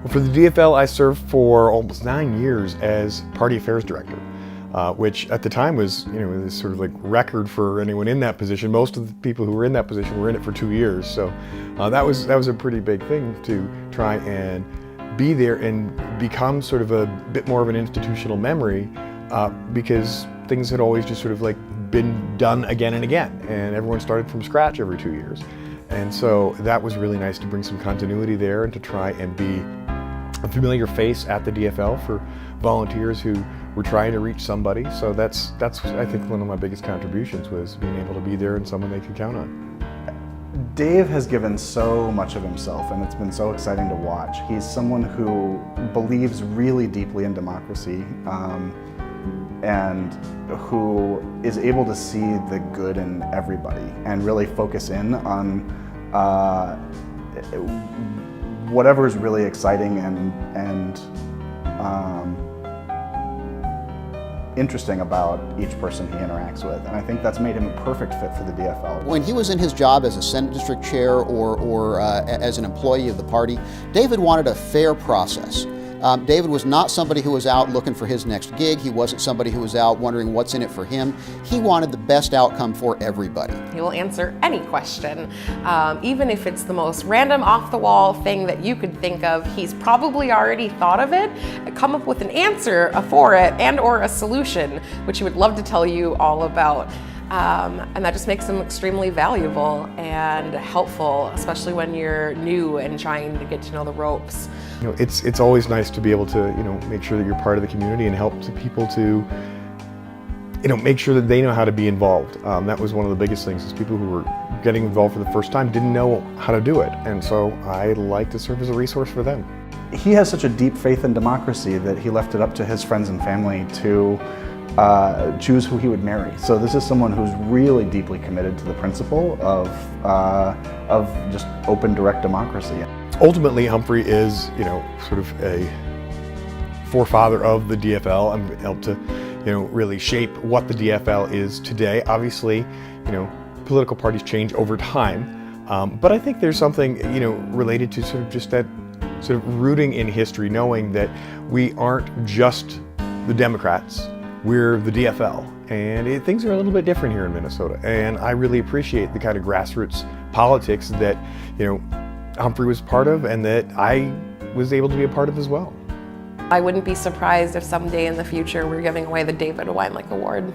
For the DFL, I served for almost 9 years as party affairs director, which at the time was, this sort of like record for anyone in that position. Most of the people who were in that position were in it for 2 years, so that was a pretty big thing to try and be there and become sort of a bit more of an institutional memory, because things had always just sort of like been done again and again, and everyone started from scratch every 2 years. And so that was really nice to bring some continuity there and to try and be a familiar face at the DFL for volunteers who were trying to reach somebody. So that's I think one of my biggest contributions, was being able to be there and someone they could count on. Dave has given so much of himself, and it's been so exciting to watch. He's someone who believes really deeply in democracy, and who is able to see the good in everybody and really focus in on whatever is really exciting and interesting about each person he interacts with. And I think that's made him a perfect fit for the DFL. When he was in his job as a Senate District Chair or as an employee of the party, David wanted a fair process. David was not somebody who was out looking for his next gig. He wasn't somebody who was out wondering what's in it for him. He wanted the best outcome for everybody. He will answer any question, even if it's the most random, off-the-wall thing that you could think of. He's probably already thought of it, come up with an answer for it and or a solution, which he would love to tell you all about. And that just makes them extremely valuable and helpful, especially when you're new and trying to get to know the ropes. It's always nice to be able to, make sure that you're part of the community and help people to, make sure that they know how to be involved. That was one of the biggest things, is people who were getting involved for the first time didn't know how to do it. And so I like to serve as a resource for them. He has such a deep faith in democracy that he left it up to his friends and family to choose who he would marry. So this is someone who's really deeply committed to the principle of just open, direct democracy. Ultimately, Humphrey is, sort of a forefather of the DFL and helped to, really shape what the DFL is today. Obviously, political parties change over time, but I think there's something, related to sort of just that sort of rooting in history, knowing that we aren't just the Democrats. We're the DFL, and things are a little bit different here in Minnesota, and I really appreciate the kind of grassroots politics that, Humphrey was part of and that I was able to be a part of as well. I wouldn't be surprised if someday in the future we're giving away the David Weinlick Award.